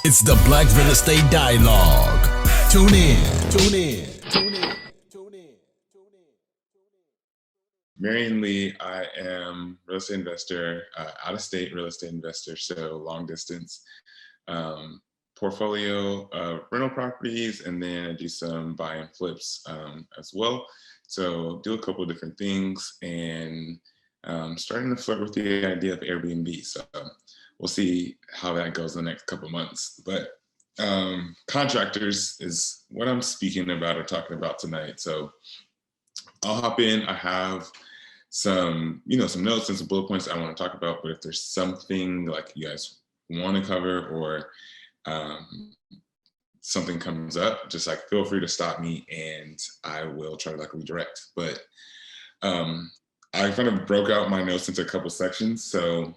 It's the Black Real Estate Dialogue. Tune in. Tune in. Tune in. Tune in. Marion Lee, I am real estate investor, out-of-state real estate investor, so long distance, portfolio of rental properties, and then I do some buy and flips as well. So do a couple of different things, and starting to flirt with the idea of Airbnb. So we'll see how that goes in the next couple of months. But contractors is what I'm speaking about or talking about tonight. So I'll hop in. I have some notes and some bullet points I want to talk about, but if there's something like you guys want to cover or something comes up, just like feel free to stop me and I will try to like redirect. But I kind of broke out my notes into a couple sections. So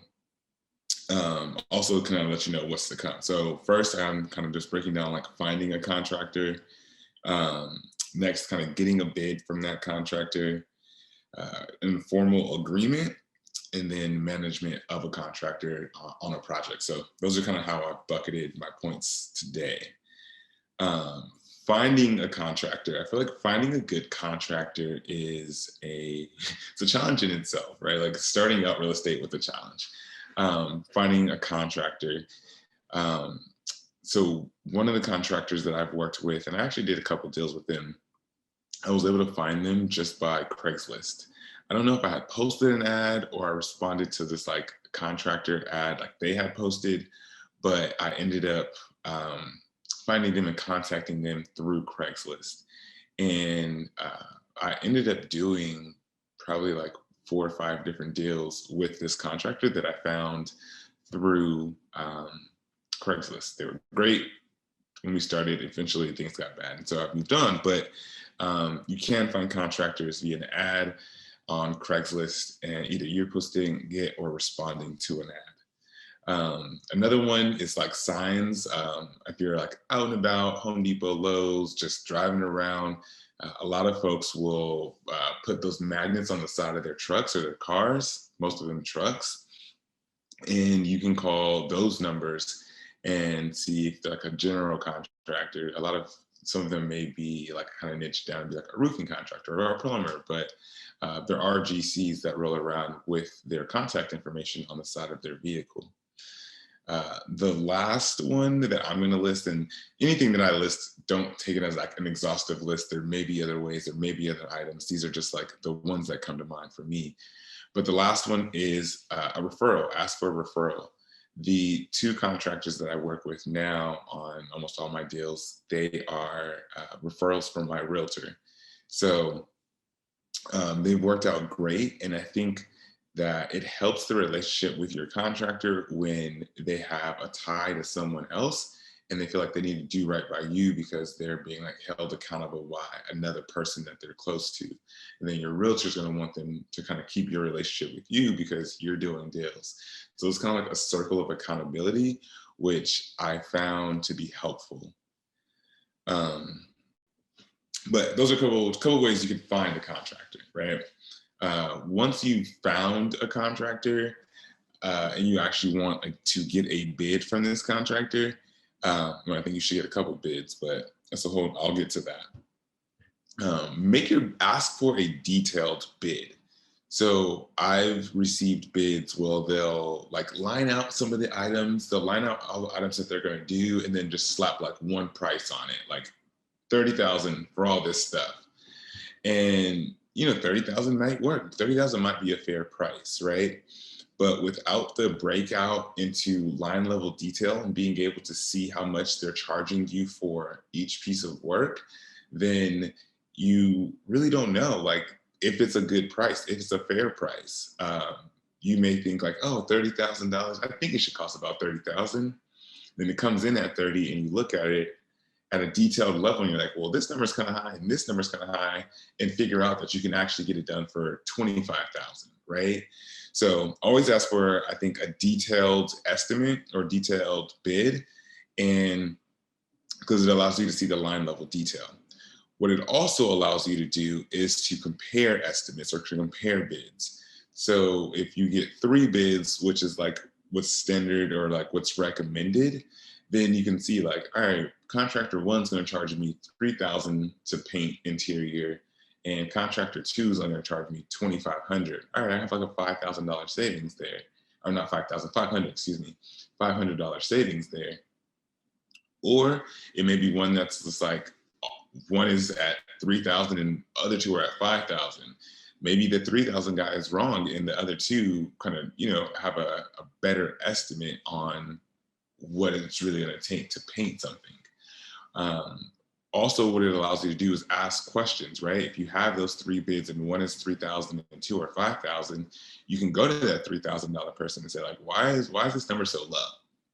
also kind of let you know what's to come. So first, I'm kind of just breaking down like finding a contractor. Next, kind of getting a bid from that contractor, informal agreement, and then management of a contractor on a project. So those are kind of how I bucketed my points today. Finding a contractor. I feel like finding a good contractor it's a challenge in itself, right? Like starting out real estate with a challenge. Finding a contractor. So one of the contractors that I've worked with, and I actually did a couple deals with them, I was able to find them just by Craigslist. I don't know if I had posted an ad or I responded to this like contractor ad like they had posted, but I ended up finding them and contacting them through Craigslist. And I ended up doing probably like 4 or 5 different deals with this contractor that I found through Craigslist. They were great when we started. Eventually things got bad, and so I've moved on. But you can find contractors via an ad on Craigslist, and either you're posting it or responding to an ad. Another one is like signs. If you're like out and about, Home Depot, Lowe's, just driving around, a lot of folks will put those magnets on the side of their trucks or their cars, most of them trucks, and you can call those numbers and see if they're like a general contractor. Some of them may be like kind of niche down and be like a roofing contractor or a plumber, but there are GCs that roll around with their contact information on the side of their vehicle. The last one that I'm going to list, and anything that I list, don't take it as like an exhaustive list. There may be other ways, there may be other items. These are just like the ones that come to mind for me. But the last one is a referral. Ask for a referral. The 2 contractors that I work with now on almost all my deals, they are referrals from my realtor. So they've worked out great. And I think that it helps the relationship with your contractor when they have a tie to someone else and they feel like they need to do right by you because they're being like held accountable by another person that they're close to. And then your realtor is going to want them to kind of keep your relationship with you because you're doing deals. So it's kind of like a circle of accountability, which I found to be helpful. But those are a couple ways you can find a contractor, right? Once you've found a contractor and you actually want to get a bid from this contractor, I think you should get a couple bids, but I'll get to that. Ask for a detailed bid. So I've received bids where they'll like line out some of the items, they'll line out all the items that they're going to do, and then just slap like one price on it, like $30,000 for all this stuff. And $30,000 might work. $30,000 might be a fair price, right? But without the breakout into line level detail and being able to see how much they're charging you for each piece of work, then you really don't know like if it's a good price, if it's a fair price. You may think like, oh, $30,000, I think it should cost about $30,000. Then it comes in at 30 and you look at it at a detailed level and you're like, well, this number's kind of high and this number's kind of high, and figure out that you can actually get it done for $25,000, right? So always ask for, I think, a detailed estimate or detailed bid, and because it allows you to see the line level detail. What it also allows you to do is to compare estimates or to compare bids. So if you get 3 bids, which is like what's standard or like what's recommended, then you can see like, all right, contractor one's going to charge me $3,000 to paint interior, and contractor two is only going to charge me $2,500. All right, I have like a $5,000 savings there, or not 5,000, 500, excuse me, $500 savings there. Or it may be one that's just like, one is at 3,000 and other two are at 5,000. Maybe the 3,000 guy is wrong and the other two kind of, have a better estimate on what it's really going to take to paint something. Also, what it allows you to do is ask questions, right? If you have those three bids and one is 3,000 and two are 5,000, you can go to that $3,000 person and say like, why is this number so low,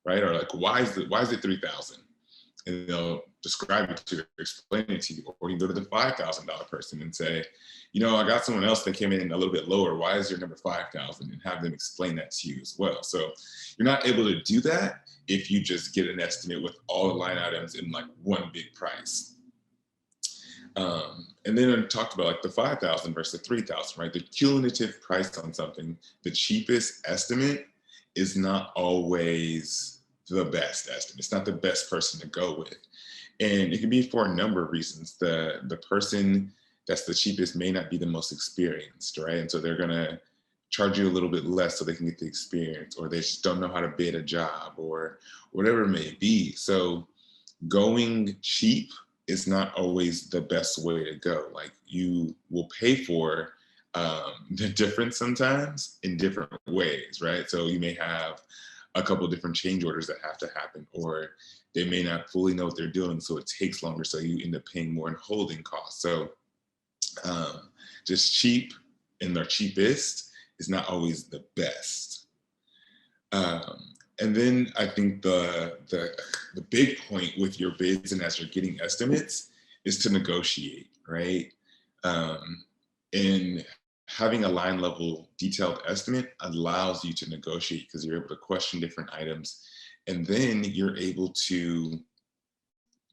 right? Or like, why is it 3,000? And they'll describe it to you, explain it to you. Or you can go to the $5,000 person and say, I got someone else that came in a little bit lower. Why is your number 5,000? And have them explain that to you as well. So you're not able to do that if you just get an estimate with all the line items in like one big price. And then I talked about like the 5,000 versus the 3,000, right? The cumulative price on something, the cheapest estimate is not always the best estimate. It's not the best person to go with. And it can be for a number of reasons. The person that's the cheapest may not be the most experienced, right? And so they're gonna charge you a little bit less so they can get the experience, or they just don't know how to bid a job, or whatever it may be. So going cheap is not always the best way to go. Like, you will pay for the difference sometimes in different ways, right? So you may have a couple of different change orders that have to happen, or they may not fully know what they're doing, so it takes longer, so you end up paying more in holding costs. So just cheap and the cheapest is not always the best. And then I think the big point with your bids and as you're getting estimates is to negotiate, right? And having a line level detailed estimate allows you to negotiate because you're able to question different items, and then you're able to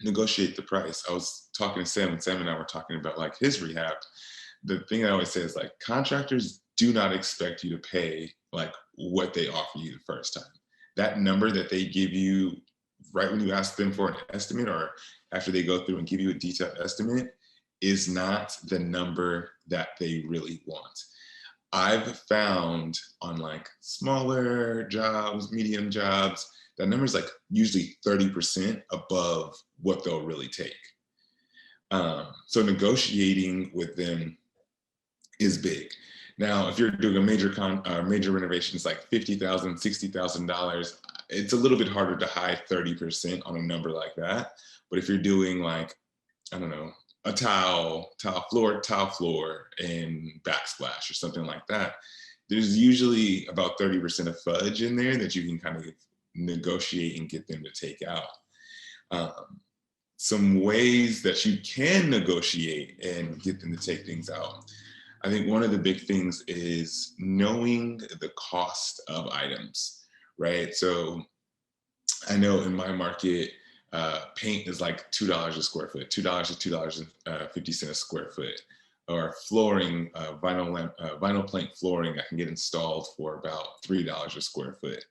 negotiate the price. I was talking to Sam, and Sam and I were talking about like his rehab. The thing I always say is like, contractors do not expect you to pay like what they offer you the first time. That number that they give you right when you ask them for an estimate, or after they go through and give you a detailed estimate, is not the number that they really want. I've found on like smaller jobs, medium jobs, that number is like usually 30% above what they'll really take. So negotiating with them is big. Now, if you're doing a major renovation, it's like $50,000, $60,000. It's a little bit harder to hide 30% on a number like that. But if you're doing like, I don't know, a tile floor and backsplash or something like that, there's usually about 30% of fudge in there that you can kind of negotiate and get them to take out. Some ways that you can negotiate and get them to take things out. I think one of the big things is knowing the cost of items, right? So I know in my market, paint is like $2 a square foot, $2 to $2.50 a square foot. Or flooring, vinyl plank flooring, I can get installed for about $3 a square foot.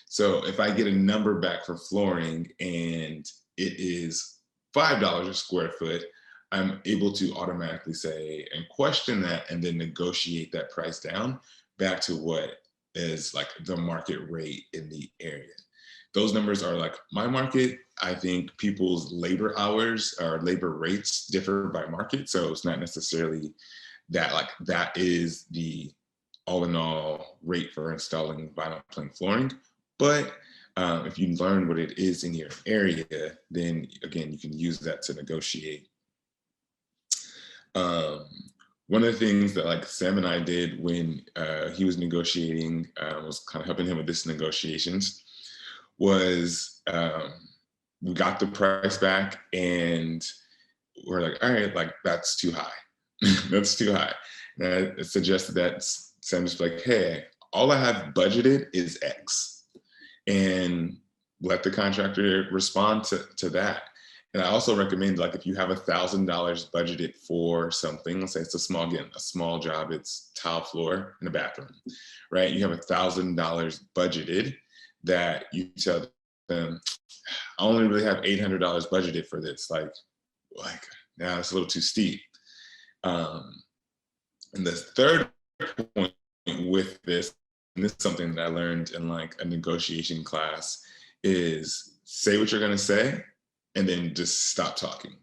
So if I get a number back for flooring and it is $5 a square foot, I'm able to automatically say and question that and then negotiate that price down back to what is like the market rate in the area. Those numbers are like my market. I think people's labor hours or labor rates differ by market. So it's not necessarily that like that is the all in all rate for installing vinyl plank flooring. But if you learn what it is in your area, then again, you can use that to negotiate. One of the things that like Sam and I did when he was negotiating, was kind of helping him with this negotiations, was we got the price back and we're like, all right, like that's too high. That's too high. And I suggested that Sam's like, hey, all I have budgeted is X. And let the contractor respond to that. And I also recommend, like, if you have $1,000 budgeted for something, let's say it's a small job, it's tile floor in a bathroom, right? You have $1,000 budgeted that you tell them, I only really have $800 budgeted for this. Now it's a little too steep. And the third point with this, and this is something that I learned in like a negotiation class, is say what you're going to say and then just stop talking.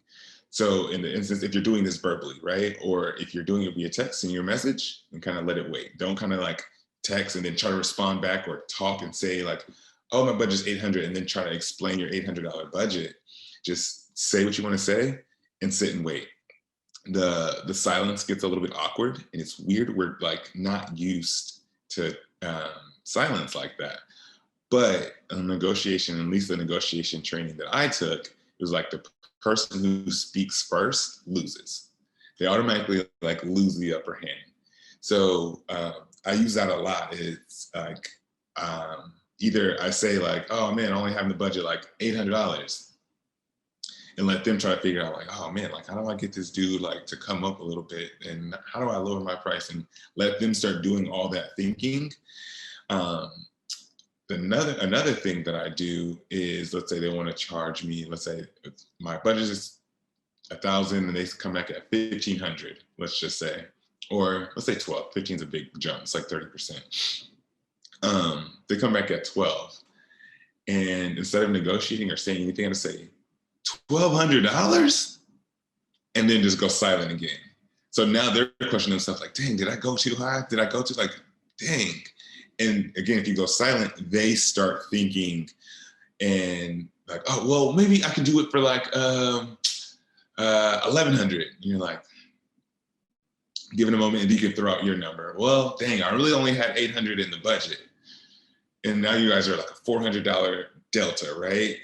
So in the instance, if you're doing this verbally, right? Or if you're doing it via text in your message, and kind of let it wait. Don't kind of like text and then try to respond back, or talk and say like, oh, my budget's 800, and then try to explain your $800 budget. Just say what you want to say and sit and wait. The silence gets a little bit awkward, and it's weird. We're like not used to silence like that. But a negotiation, at least the negotiation training that I took, it was like the person who speaks first loses. They automatically like lose the upper hand. So I use that a lot. It's like either I say like, oh man, I only have in the budget like $800, and let them try to figure out like, oh man, like how do I get this dude like to come up a little bit, and how do I lower my price, and let them start doing all that thinking. Another thing that I do is, let's say they want to charge me, let's say my budget is 1,000 and they come back at 1,500, let's just say, or let's say 12. 15 is a big jump. It's like 30%. They come back at 12, and instead of negotiating or saying anything, I say $1,200, and then just go silent again. So now they're questioning themselves like, dang, did I go too high? Did I go too, like, dang. And again, if you go silent, they start thinking and like, oh, well, maybe I can do it for like 1,100. And you're like, give it a moment and you can throw out your number. Well, dang, I really only had 800 in the budget. And now you guys are like a $400 delta, right?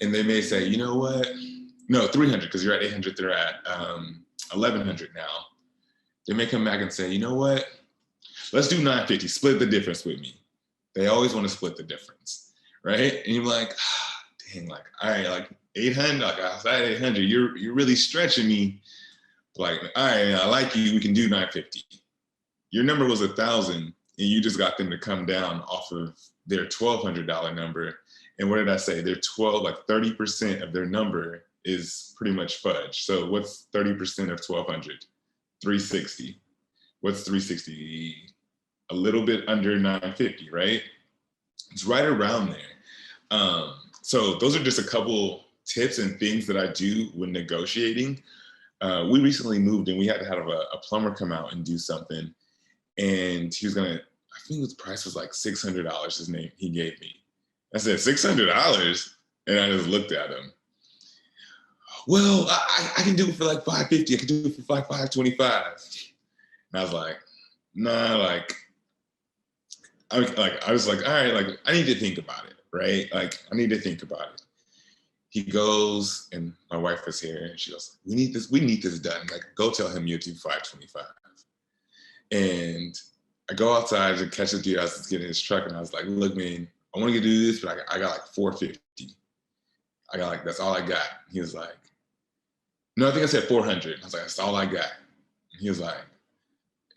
And they may say, you know what? No, 300, because you're at 800, they're at 1,100 now. They may come back and say, you know what? Let's do 950, split the difference with me. They always want to split the difference, right? And you're like, dang, like, all right, like 800, like I was at 800, you're really stretching me. Like, all right, I like you, we can do 950. Your number was 1,000, and you just got them to come down off of their $1,200 number. And what did I say? Their 30% of their number is pretty much fudge. So what's 30% of 1,200? 360. What's 360? A little bit under 950, right? It's right around there. So those are just a couple tips and things that I do when negotiating. We recently moved and we had to have a plumber come out and do something. And he was gonna, I think the price was like $600, his name he gave me. I said, $600? And I just looked at him. Well, I can do it for like $550. I can do it for like $525. And I was like, nah, like, I was like, all right, like, I need to think about it, right? Like, I need to think about it. He goes, and my wife was here, and she goes, we need this done. Like, go tell him you'll do $525. And I go outside to catch the dude. I was just getting in his truck, and I was like, look, man, I want to do this, but I got like $450. I got like, that's all I got. He was like, no, I think I said $400. I was like, that's all I got. And he was like,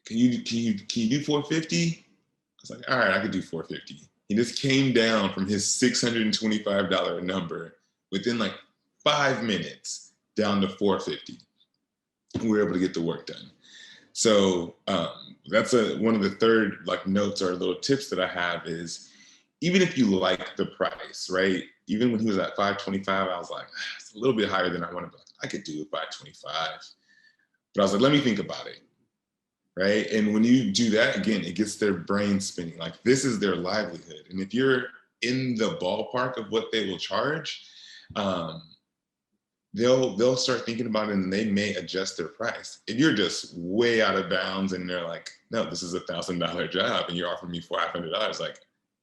can you do $450? I was like, all right, I could do $450. He just came down from his $625 number within like 5 minutes down to $450. We were able to get the work done. So that's one of the third like notes or little tips that I have is, even if you like the price, right? Even when he was at $525, I was like, it's a little bit higher than I wanted, but I could do it $525. But I was like, let me think about it, right? And when you do that, again, it gets their brain spinning. Like, this is their livelihood. And if you're in the ballpark of what they will charge, they'll start thinking about it, and they may adjust their price. If you're just way out of bounds and they're like, no, this is $1,000 job and you're offering me $500, like,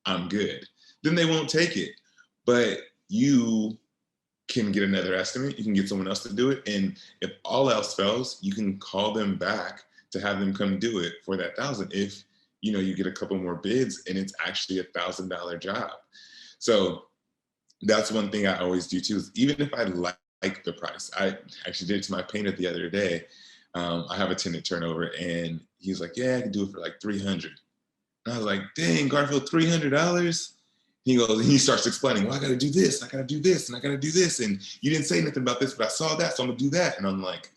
I'm good, then they won't take it. But you can get another estimate. You can get someone else to do it. And if all else fails, you can call them back to have them come do it for that $1,000. If, you get a couple more bids and it's actually $1,000 job. So that's one thing I always do too, is even if I like the price, I actually did it to my painter the other day. I have a tenant turnover, and he was like, yeah, I can do it for like $300. And I was like, dang, Garfield, $300? he goes, and he starts explaining, well, I got to do this, I got to do this, and I got to do this. And you didn't say nothing about this, but I saw that, so I'm going to do that. And I'm like,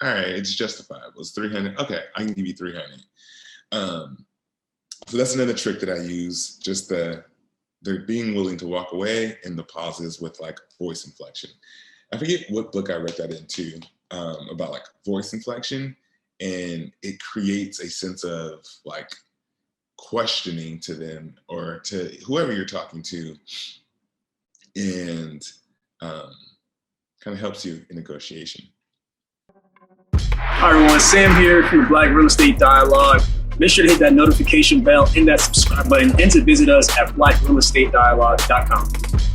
all right, it's justifiable. It's 300. Okay, I can give you 300. So that's another trick that I use, just the being willing to walk away and the pauses with like voice inflection. I forget what book I read that into about like voice inflection, and it creates a sense of like questioning to them or to whoever you're talking to, and kind of helps you in negotiation. Hi everyone, Sam here from the Black Real Estate Dialogue. Make sure to hit that notification bell and that subscribe button, and to visit us at blackrealestatedialogue.com.